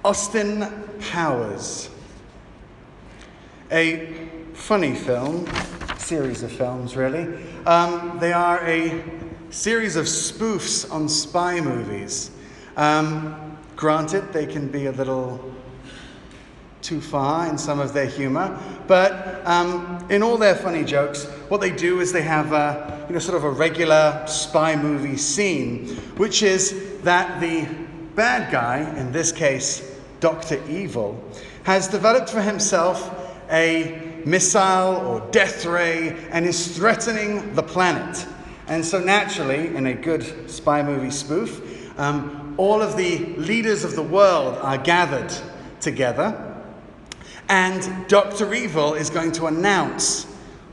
Austin Powers. A funny film, series of films really. They are a series of spoofs on spy movies. Granted, they can be a little too far in some of their humor, but in all their funny jokes, what they do is they have sort of a regular spy movie scene, which is that the bad guy, in this case Dr. Evil, has developed for himself a missile or death ray and is threatening the planet. And so naturally, in a good spy movie spoof, all of the leaders of the world are gathered together, and Dr. Evil is going to announce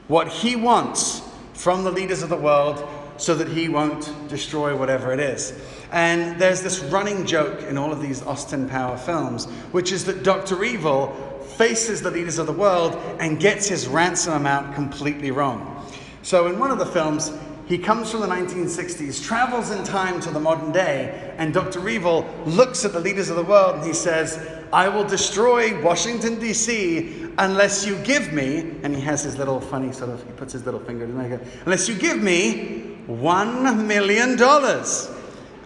what he wants from the leaders of the world so that he won't destroy whatever it is. And there's this running joke in all of these Austin Power films, which is that Dr. Evil faces the leaders of the world and gets his ransom amount completely wrong. So in one of the films, he comes from the 1960s, travels in time to the modern day, and Dr. Evil looks at the leaders of the world and he says, "I will destroy Washington, D.C. unless you give me," and he has his little funny sort of, he puts his little finger in there, "unless you give me $1 million.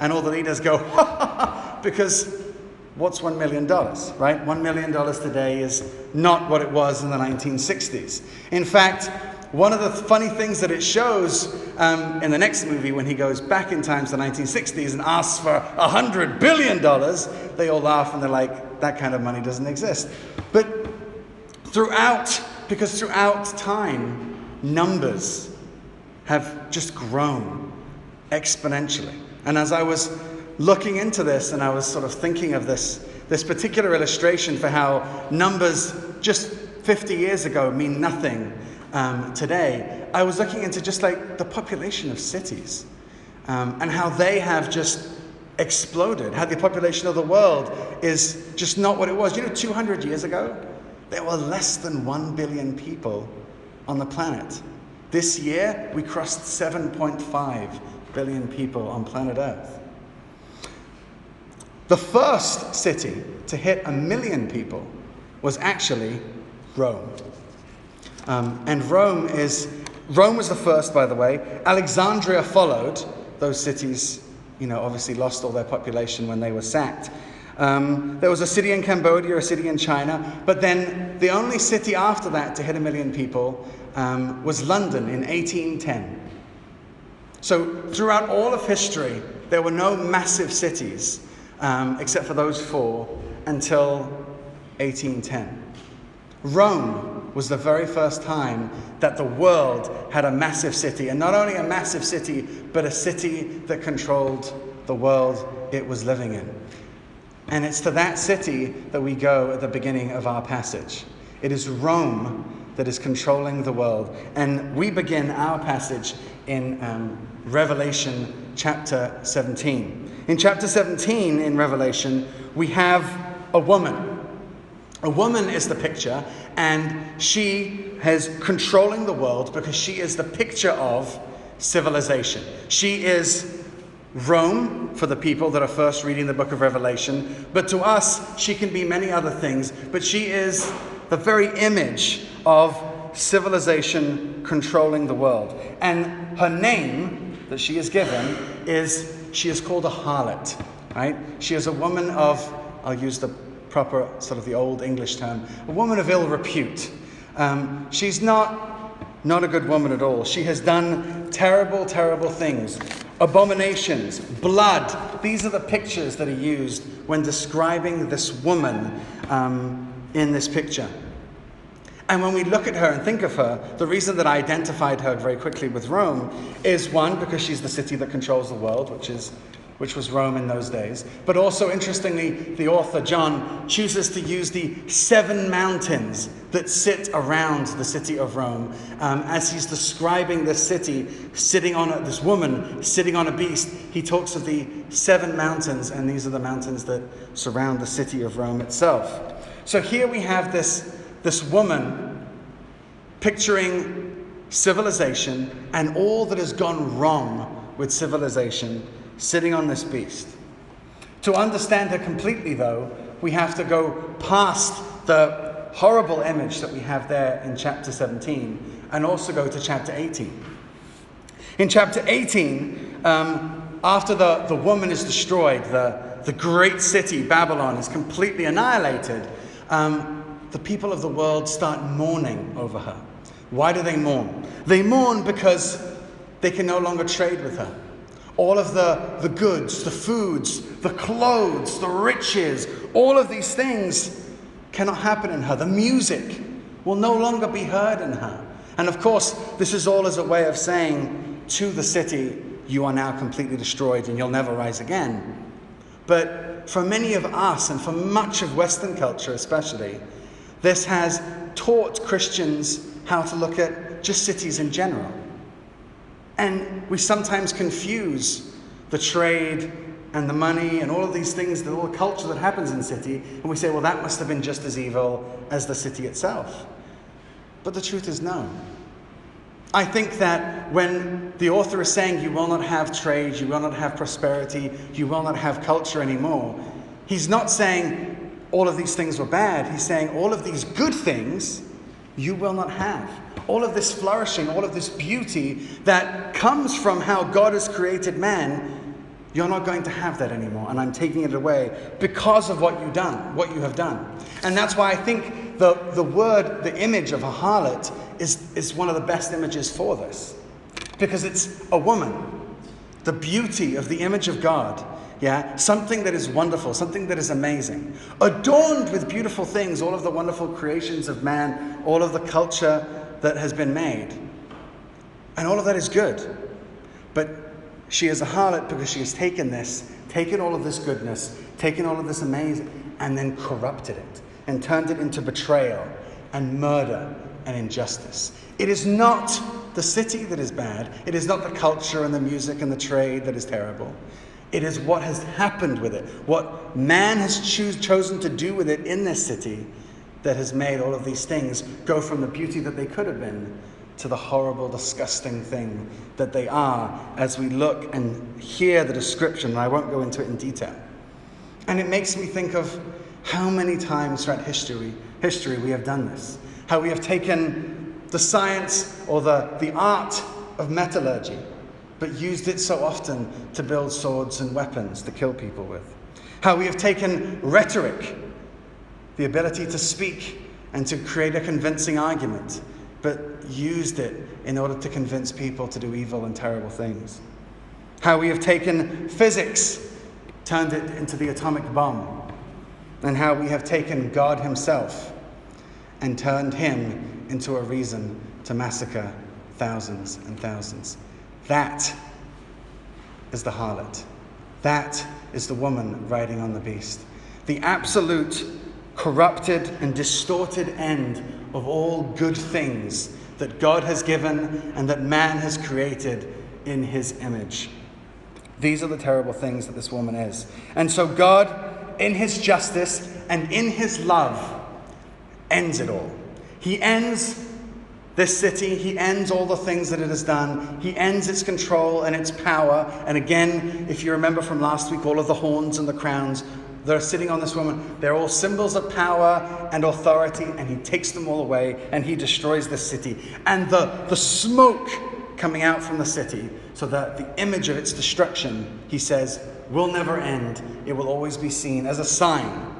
And all the leaders go, "Ha ha ha," because what's $1 million, right? $1 million today is not what it was in the 1960s. In fact, one of the funny things that it shows in the next movie, when he goes back in time to the 1960s and asks for $100 billion, they all laugh and they're like, that kind of money doesn't exist. But throughout time, numbers have just grown exponentially. And as I was looking into this and I was sort of thinking of this particular illustration for how numbers just 50 years ago mean nothing today, I was looking into just like the population of cities and how they have just exploded, how the population of the world is just not what it was. 200 years ago, there were less than 1 billion people on the planet. This year, we crossed 7.5 billion people on planet Earth. The first city to hit 1 million people was actually Rome. And Rome was the first, by the way. Alexandria followed. Those cities, obviously lost all their population when they were sacked. There was a city in Cambodia, a city in China, but then the only city after that to hit 1 million people was London in 1810. So throughout all of history, there were no massive cities, except for those 4, until 1810. Rome was the very first time that the world had a massive city, and not only a massive city, but a city that controlled the world it was living in. And it's to that city that we go at the beginning of our passage. It is Rome that is controlling the world. And we begin our passage in Revelation chapter 17. In chapter 17 in Revelation, we have a woman. A woman is the picture, and she is controlling the world because she is the picture of civilization. She is Rome for the people that are first reading the book of Revelation, but to us, she can be many other things, but she is the very image of civilization controlling the world. And her name that she is given she is called a harlot, right? She is a woman of, I'll use the proper sort of the old English term, a woman of ill repute. She's not a good woman at all. She has done terrible, terrible things. Abominations, blood. These are the pictures that are used when describing this woman in this picture. And when we look at her and think of her, the reason that I identified her very quickly with Rome is, one, because she's the city that controls the world, which was Rome in those days. But also, interestingly, the author, John, chooses to use the 7 mountains that sit around the city of Rome as he's describing this city this woman sitting on a beast. He talks of the 7 mountains, and these are the mountains that surround the city of Rome itself. So here we have this woman picturing civilization and all that has gone wrong with civilization, sitting on this beast. To understand her completely, though, we have to go past the horrible image that we have there in chapter 17 and also go to chapter 18. In chapter 18, after the woman is destroyed, the great city, Babylon, is completely annihilated, the people of the world start mourning over her. Why do they mourn? They mourn because they can no longer trade with her. All of the goods, the foods, the clothes, the riches, all of these things cannot happen in her. The music will no longer be heard in her. And of course, this is all as a way of saying to the city, you are now completely destroyed and you'll never rise again. But for many of us, and for much of Western culture especially, this has taught Christians how to look at just cities in general. And we sometimes confuse the trade and the money and all of these things, all the culture that happens in the city, and we say, well, that must have been just as evil as the city itself. But the truth is no. I think that when the author is saying you will not have trade, you will not have prosperity, you will not have culture anymore, he's not saying all of these things were bad. He's saying all of these good things you will not have. All of this flourishing, all of this beauty that comes from how God has created man, you're not going to have that anymore. And I'm taking it away because of what you have done. And that's why I think the image of a harlot is one of the best images for this. Because it's a woman. The beauty of the image of God. Yeah, something that is wonderful, something that is amazing, adorned with beautiful things, all of the wonderful creations of man, all of the culture that has been made. And all of that is good. But she is a harlot because she has taken all of this goodness, taken all of this amazing, and then corrupted it and turned it into betrayal and murder and injustice. It is not the city that is bad. It is not the culture and the music and the trade that is terrible. It is what has happened with it, what man has chosen to do with it in this city that has made all of these things go from the beauty that they could have been to the horrible, disgusting thing that they are as we look and hear the description, and I won't go into it in detail. And it makes me think of how many times throughout history we have done this. How we have taken the science or the art of metallurgy, but used it so often to build swords and weapons to kill people with. How we have taken rhetoric, the ability to speak and to create a convincing argument, but used it in order to convince people to do evil and terrible things. How we have taken physics, turned it into the atomic bomb, and how we have taken God himself and turned him into a reason to massacre thousands and thousands. That is the harlot. That is the woman riding on the beast. The absolute corrupted and distorted end of all good things that God has given and that man has created in his image. These are the terrible things that this woman is. And so God, in his justice and in his love, ends it all. He ends this city, he ends all the things that it has done. He ends its control and its power. And again, if you remember from last week, all of the horns and the crowns that are sitting on this woman, they're all symbols of power and authority, and he takes them all away and he destroys this city. And the smoke coming out from the city, so that the image of its destruction, he says, will never end. It will always be seen as a sign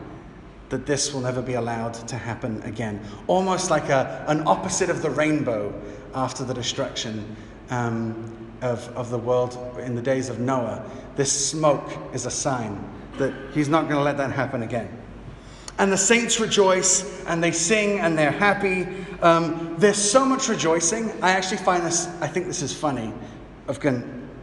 that this will never be allowed to happen again. Almost like an opposite of the rainbow after the destruction of the world in the days of Noah. This smoke is a sign that he's not going to let that happen again. And the saints rejoice, and they sing, and they're happy. There's so much rejoicing. I think this is funny.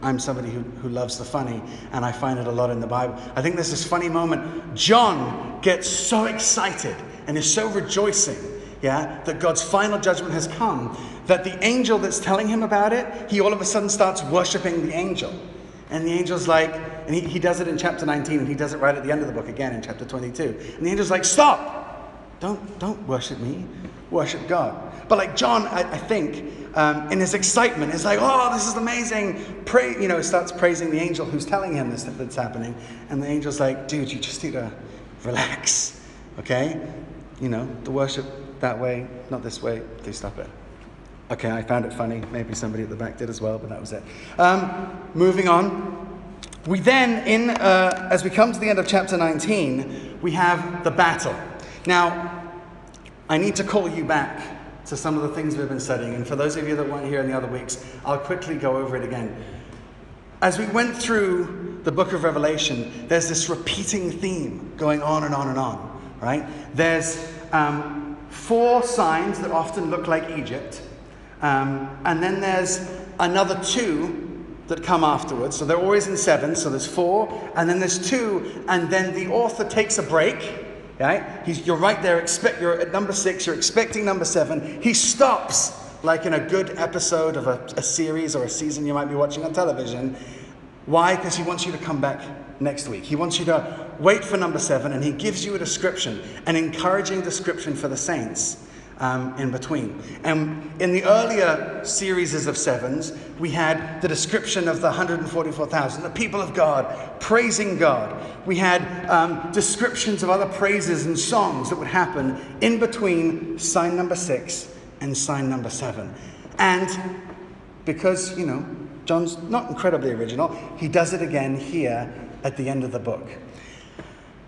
I'm somebody who loves the funny, and I find it a lot in the Bible. I think there's this funny moment. John gets so excited and is so rejoicing, that God's final judgment has come, that the angel that's telling him about it, he all of a sudden starts worshiping the angel. And the angel's like, and he does it in chapter 19, and he does it right at the end of the book again in chapter 22. And the angel's like, stop! Don't worship me, worship God. But like John, I think, in his excitement, is like, oh, this is amazing. Starts praising the angel who's telling him this that's happening. And the angel's like, dude, you just need to relax, okay? You know, the worship that way, not this way, please stop it. Okay, I found it funny. Maybe somebody at the back did as well, but that was it. Moving on. We then, as we come to the end of chapter 19, we have the battle. Now, I need to call you back to some of the things we've been studying. And for those of you that weren't here in the other weeks, I'll quickly go over it again. As we went through the book of Revelation, there's this repeating theme going on and on and on, right? There's 4 signs that often look like Egypt. And then there's another 2 that come afterwards. So they're always in 7. So there's 4, and then there's 2, and then the author takes a break. Right? You're right there. You're at number 6. You're expecting number 7. He stops, like in a good episode of a series or a season you might be watching on television. Why? Because he wants you to come back next week. He wants you to wait for number 7, and he gives you a description, an encouraging description for the saints in between. And in the earlier series of 7s, we had the description of the 144,000, the people of God, praising God. We had descriptions of other praises and songs that would happen in between sign number 6 and sign number 7. And because, John's not incredibly original, he does it again here at the end of the book.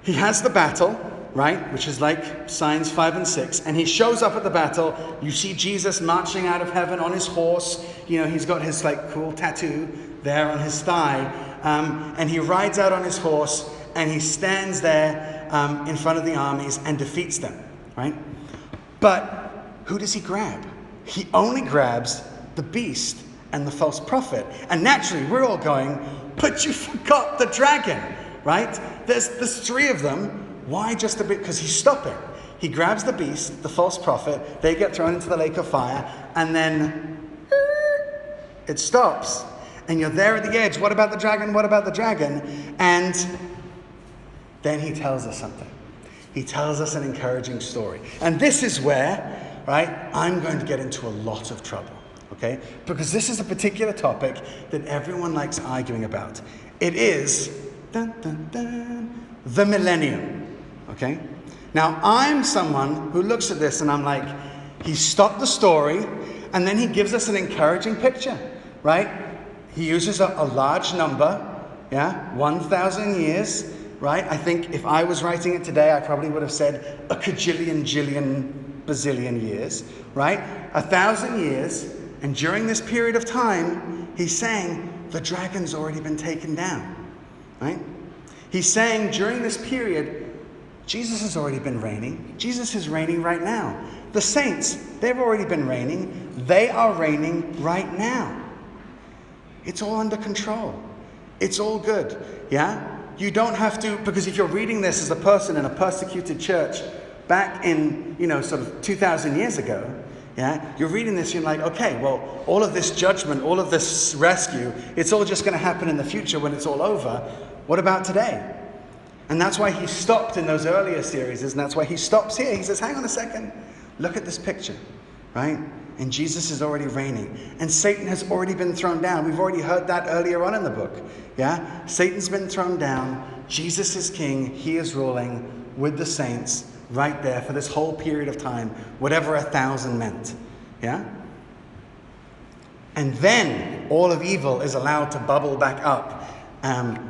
He has the battle, right, which is like signs 5 and 6, and he shows up at the battle. You see Jesus marching out of heaven on his horse. He's got his cool tattoo there on his thigh, and he rides out on his horse, and he stands there in front of the armies and defeats them, right? But who does he grab? He only grabs the beast and the false prophet. And naturally, we're all going, but you forgot the dragon, right? There's 3 of them. Why just a bit? Because he's stopping. He grabs the beast, the false prophet. They get thrown into the lake of fire. And then it stops. And you're there at the edge. What about the dragon? What about the dragon? And then he tells us something. He tells us an encouraging story. And this is where, right, I'm going to get into a lot of trouble. Okay? Because this is a particular topic that everyone likes arguing about. It is dun, dun, dun, the millennium. Okay? Now, I'm someone who looks at this and I'm like, he stopped the story and then he gives us an encouraging picture, right? He uses a large number, 1,000 years, right? I think if I was writing it today, I probably would have said a cajillion, jillion, bazillion years, right? 1,000 years, and during this period of time, he's saying the dragon's already been taken down, right? He's saying during this period, Jesus has already been reigning. Jesus is reigning right now. The saints, they've already been reigning. They are reigning right now. It's all under control. It's all good, yeah? You don't have to, because if you're reading this as a person in a persecuted church back in, sort of 2,000 years ago, yeah, you're reading this, you're like, okay, well, all of this judgment, all of this rescue, it's all just going to happen in the future when it's all over. What about today? And that's why he stopped in those earlier series, and that's why he stops here. He says, hang on a second, look at this picture, right? And Jesus is already reigning. And Satan has already been thrown down. We've already heard that earlier on in the book, yeah? Satan's been thrown down. Jesus is king. He is ruling with the saints right there for this whole period of time, whatever 1,000 meant, yeah? And then all of evil is allowed to bubble back up.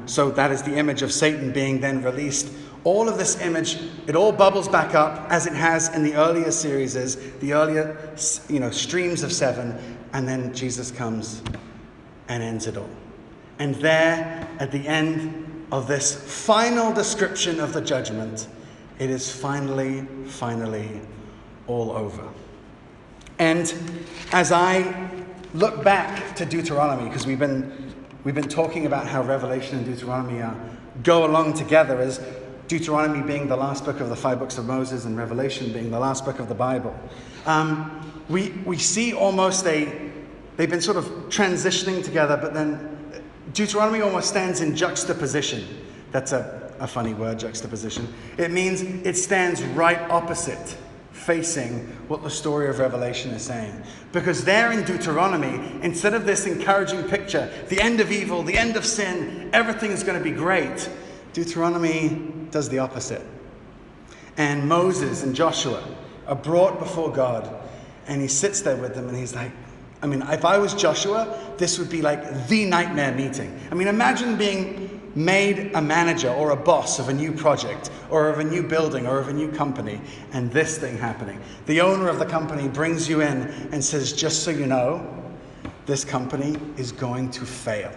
So that is the image of Satan being then released. All of this image, it all bubbles back up as it has in the earlier series, the earlier, streams of 7, and then Jesus comes and ends it all. And there, at the end of this final description of the judgment, it is finally all over. And as I look back to Deuteronomy, because we've been talking about how Revelation and Deuteronomy go along together, as Deuteronomy being the last book of the 5 books of Moses and Revelation being the last book of the Bible. We see almost they've been sort of transitioning together, but then Deuteronomy almost stands in juxtaposition. That's a funny word, juxtaposition. It means it stands right opposite, facing what the story of Revelation is saying. Because there in Deuteronomy, instead of this encouraging picture, the end of evil, the end of sin, everything is going to be great, Deuteronomy does the opposite. And Moses and Joshua are brought before God, and he sits there with them, and he's like, I mean, if I was Joshua, this would be like the nightmare meeting. I mean, imagine being made a manager or a boss of a new project or of a new building or of a new company, and this thing happening. The owner of the company brings you in and says, just so you know, this company is going to fail.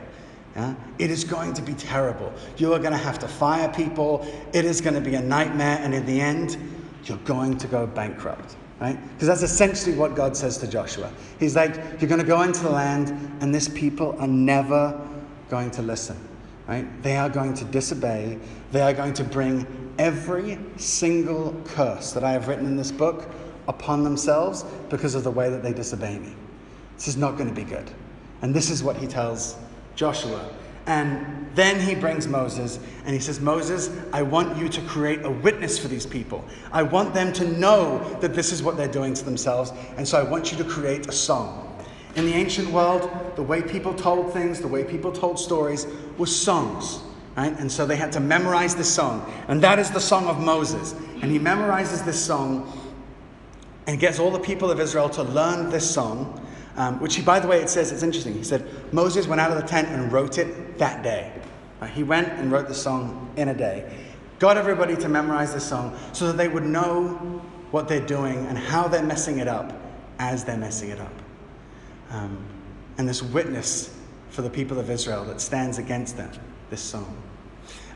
Yeah? It is going to be terrible. You are going to have to fire people. It is going to be a nightmare, and in the end, you're going to go bankrupt. Right? Because that's essentially what God says to Joshua. He's like, you're going to go into the land, and this people are never going to listen. Right? They are going to disobey. They are going to bring every single curse that I have written in this book upon themselves because of the way that they disobey me. This is not going to be good. And this is what he tells Joshua. And then he brings Moses and he says, Moses, I want you to create a witness for these people. I want them to know that this is what they're doing to themselves. And so I want you to create a song. In the ancient world, the way people told things, the way people told stories was songs. Right? And so they had to memorize this song. And that is the song of Moses. And he memorizes this song and gets all the people of Israel to learn this song. Which he, by the way, it says, it's interesting. He said, Moses went out of the tent and wrote it that day. He went and wrote the song in a day. Got everybody to memorize this song so that they would know what they're doing and how they're messing it up as they're messing it up. And this witness for the people of Israel that stands against them, this song.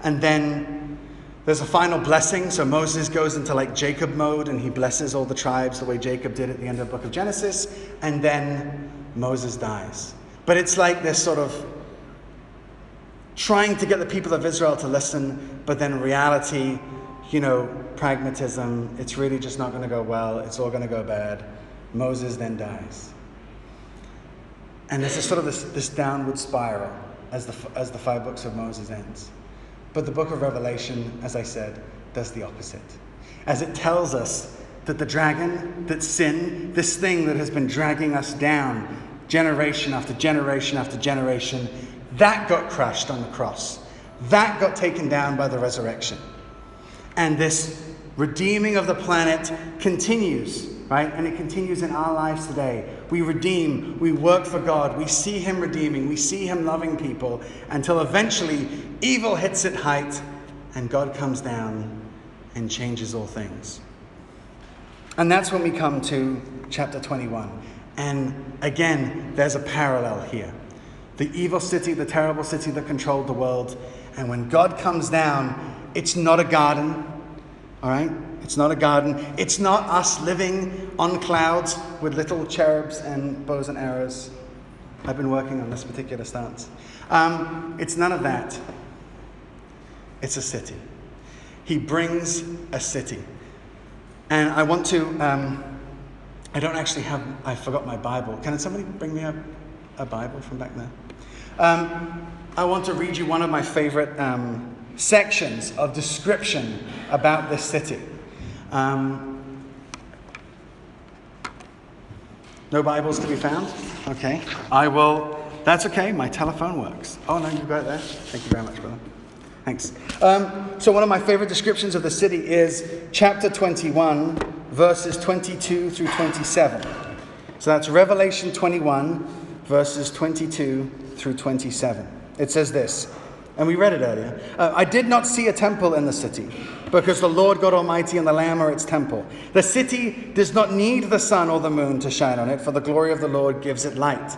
And then there's a final blessing. So Moses goes into like Jacob mode and he blesses all the tribes the way Jacob did at the end of the book of Genesis. And then Moses dies. But it's like this sort of trying to get the people of Israel to listen, but then reality, pragmatism, it's really just not going to go well. It's all going to go bad. Moses then dies. And there's sort of this downward spiral as the 5 books of Moses ends. But the book of Revelation, as I said, does the opposite. As it tells us that the dragon, that sin, this thing that has been dragging us down generation after generation after generation, that got crushed on the cross. That got taken down by the resurrection. And this redeeming of the planet continues, right? And it continues in our lives today. We redeem, we work for God, we see him redeeming, we see him loving people until eventually evil hits its height and God comes down and changes all things. And that's when we come to chapter 21. And again, there's a parallel here. The evil city, the terrible city that controlled the world. And when God comes down, it's not a garden, all right? It's not a garden. It's not us living on clouds with little cherubs and bows and arrows. I've been working on this particular stance. It's none of that. It's a city. He brings a city. And I want to, I forgot my Bible. Can somebody bring me a Bible from back there? I want to read you one of my favorite sections of description about this city. No Bibles to be found? Okay. That's okay, my telephone works. Oh no, you got it there? Thank you very much, brother. Thanks. So one of my favorite descriptions of the city is chapter 21, verses 22 through 27. So that's Revelation 21, verses 22 through 27. It says this, and we read it earlier. I did not see a temple in the city, because the Lord God Almighty and the Lamb are its temple. The city does not need the sun or the moon to shine on it, for the glory of the Lord gives it light,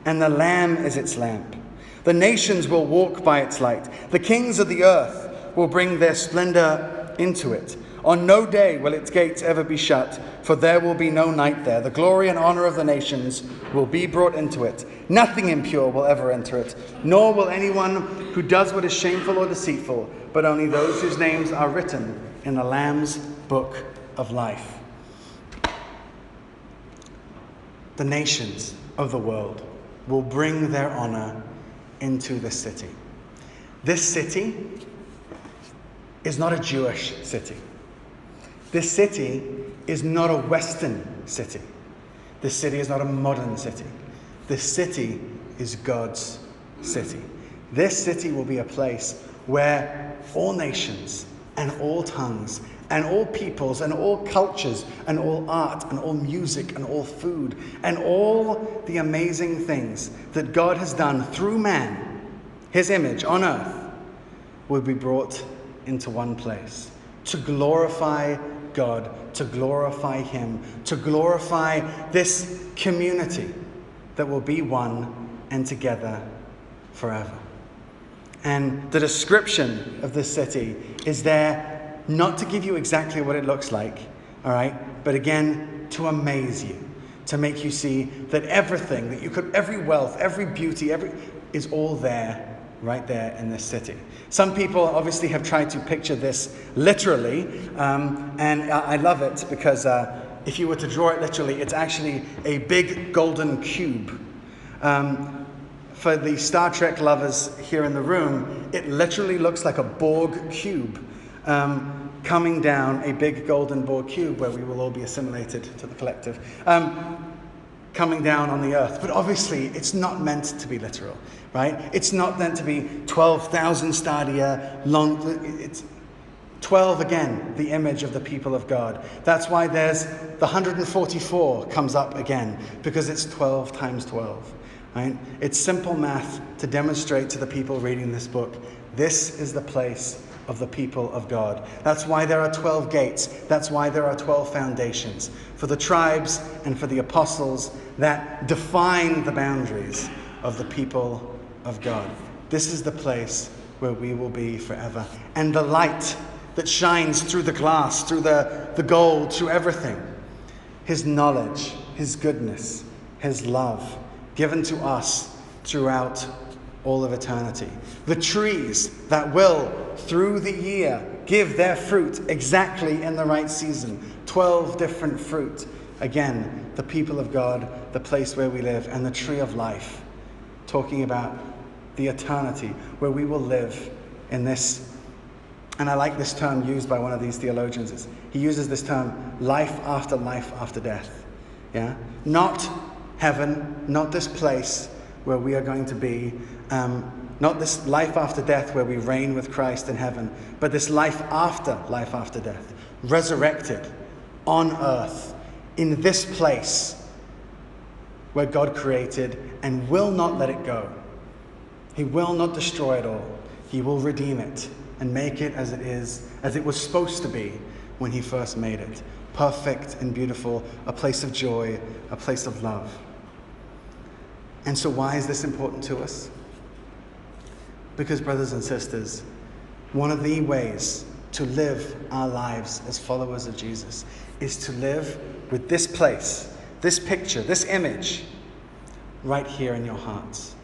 and the Lamb is its lamp. The nations will walk by its light. The kings of the earth will bring their splendor into it. On no day will its gates ever be shut, for there will be no night there. The glory and honor of the nations will be brought into it. Nothing impure will ever enter it, nor will anyone who does what is shameful or deceitful, but only those whose names are written in the Lamb's book of life. The nations of the world will bring their honor into this city. This city is not a Jewish city. This city is not a Western city. This city is not a modern city. This city is God's city. This city will be a place where all nations and all tongues and all peoples and all cultures and all art and all music and all food and all the amazing things that God has done through man, his image on earth, will be brought into one place to glorify God, to glorify him, to glorify this community that will be one and together forever. And the description of this city is there not to give you exactly what it looks like, all right, but again, to amaze you, to make you see that everything that you could, every wealth, every beauty, is all there, right there in this city. Some people obviously have tried to picture this literally, and I love it because if you were to draw it literally, it's actually a big golden cube. For the Star Trek lovers here in the room, it literally looks like a Borg cube coming down, a big golden Borg cube where we will all be assimilated to the collective, coming down on the earth. But obviously, it's not meant to be literal, right? It's not meant to be 12,000 stadia long. It's 12 again, the image of the people of God. That's why there's the 144 comes up again, because it's 12 times 12. Right? It's simple math to demonstrate to the people reading this book, this is the place of the people of God. That's why there are 12 gates. That's why there are 12 foundations for the tribes and for the apostles that define the boundaries of the people of God. This is the place where we will be forever. And the light that shines through the glass, through the gold, through everything, his knowledge, his goodness, his love, given to us throughout all of eternity. The trees that will, through the year, give their fruit exactly in the right season. 12 different fruit. Again, the people of God, the place where we live, and the tree of life, talking about the eternity where we will live in this. And I like this term used by one of these theologians. He uses this term, life after death. Yeah? Not heaven, not this place where we are going to be, not this life after death where we reign with Christ in heaven, but this life after death, resurrected on earth, in this place where God created and will not let it go. He will not destroy it all. He will redeem it and make it as it is, as it was supposed to be when he first made it. Perfect and beautiful, a place of joy, a place of love. And so why is this important to us? Because, brothers and sisters, one of the ways to live our lives as followers of Jesus is to live with this place, this picture, this image, right here in your hearts.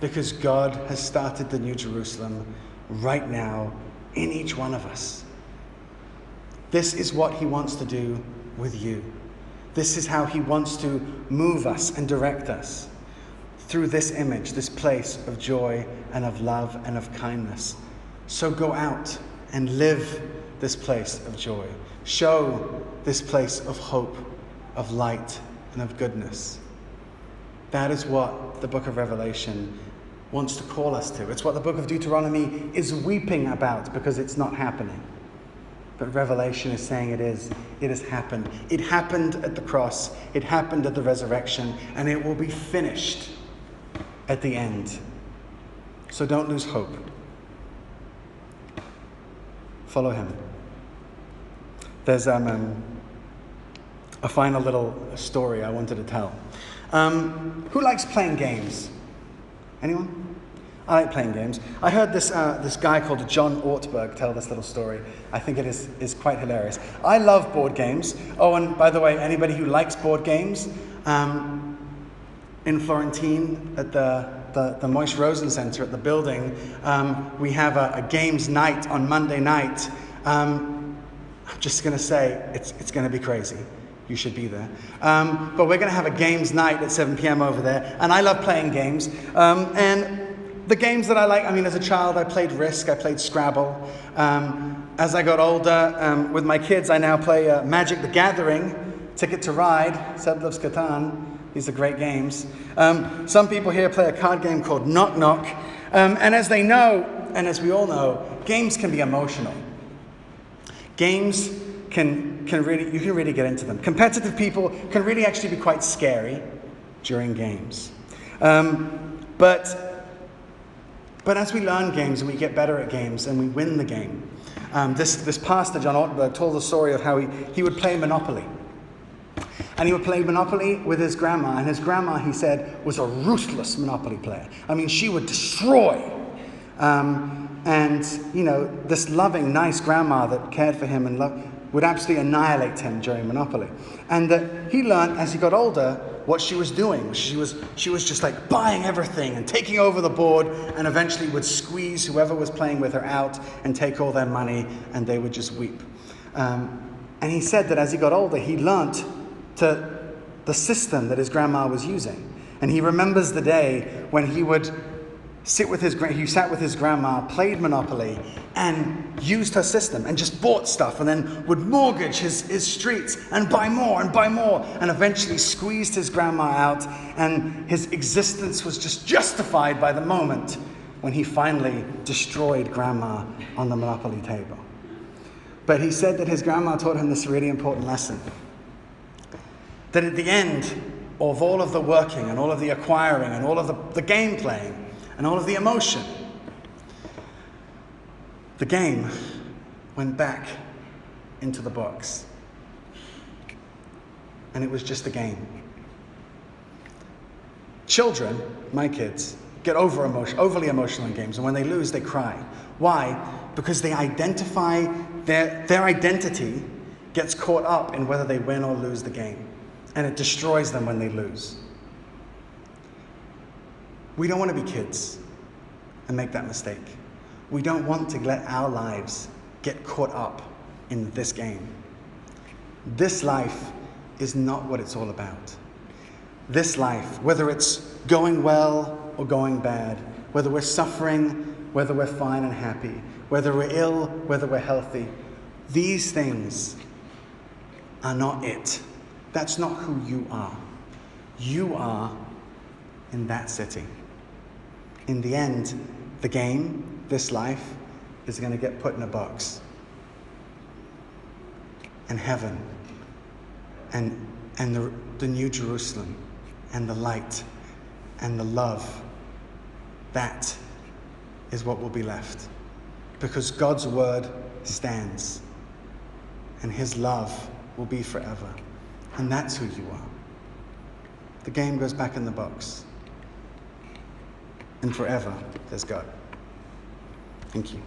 Because God has started the New Jerusalem right now in each one of us. This is what he wants to do with you. This is how he wants to move us and direct us. Through this image, this place of joy and of love and of kindness. So go out and live this place of joy. Show this place of hope, of light, and of goodness. That is what the book of Revelation wants to call us to. It's what the book of Deuteronomy is weeping about because it's not happening. But Revelation is saying it is. It has happened. It happened at the cross. It happened at the resurrection. And it will be finished at the end. So don't lose hope. Follow him. There's a final little story I wanted to tell. Who likes playing games? Anyone? I like playing games. I heard this guy called John Ortberg tell this little story. I think it is quite hilarious. I love board games. Oh, and by the way, anybody who likes board games, in Florentine at the Moish Rosen Center at the building, we have a games night on Monday night. I'm just going to say it's going to be crazy. You should be there. But we're going to have a games night at 7 p.m. over there. And I love playing games. And the games that I like, as a child, I played Risk, I played Scrabble. As I got older, with my kids, I now play Magic the Gathering, Ticket to Ride, Seb loves Catan. These are great games. Some people here play a card game called Knock Knock. And as they know, and as we all know, games can be emotional. Games you can really get into them. Competitive people can really actually be quite scary during games. But as we learn games and we get better at games and we win the game, this pastor, John Ortberg, told the story of how he would play Monopoly. And he would play Monopoly with his grandma. And his grandma, he said, was a ruthless Monopoly player. I mean, she would destroy. And, this loving, nice grandma that cared for him and would absolutely annihilate him during Monopoly. And that he learned as he got older what she was doing. She was just like buying everything and taking over the board, and eventually would squeeze whoever was playing with her out and take all their money, and they would just weep. And he said that as he got older, he learnt the system that his grandma was using. And he remembers the day when he would sat with his grandma, played Monopoly, and used her system, and just bought stuff, and then would mortgage his streets, and buy more, and eventually squeezed his grandma out, and his existence was just justified by the moment when he finally destroyed grandma on the Monopoly table. But he said that his grandma taught him this really important lesson. That at the end of all of the working, and all of the acquiring, and all of the game playing, and all of the emotion, the game went back into the box. And it was just a game. Children, my kids, get overly emotional in games, and when they lose, they cry. Why? Because they identify, their identity gets caught up in whether they win or lose the game. And it destroys them when they lose. We don't want to be kids and make that mistake. We don't want to let our lives get caught up in this game. This life is not what it's all about. This life, whether it's going well or going bad, whether we're suffering, whether we're fine and happy, whether we're ill, whether we're healthy, these things are not it. That's not who you are. You are in that city. In the end, the game, this life, is going to get put in a box. And heaven, and the New Jerusalem, and the light, and the love, that is what will be left. Because God's word stands, and his love will be forever. And that's who you are. The game goes back in the box. And forever, there's God. Thank you.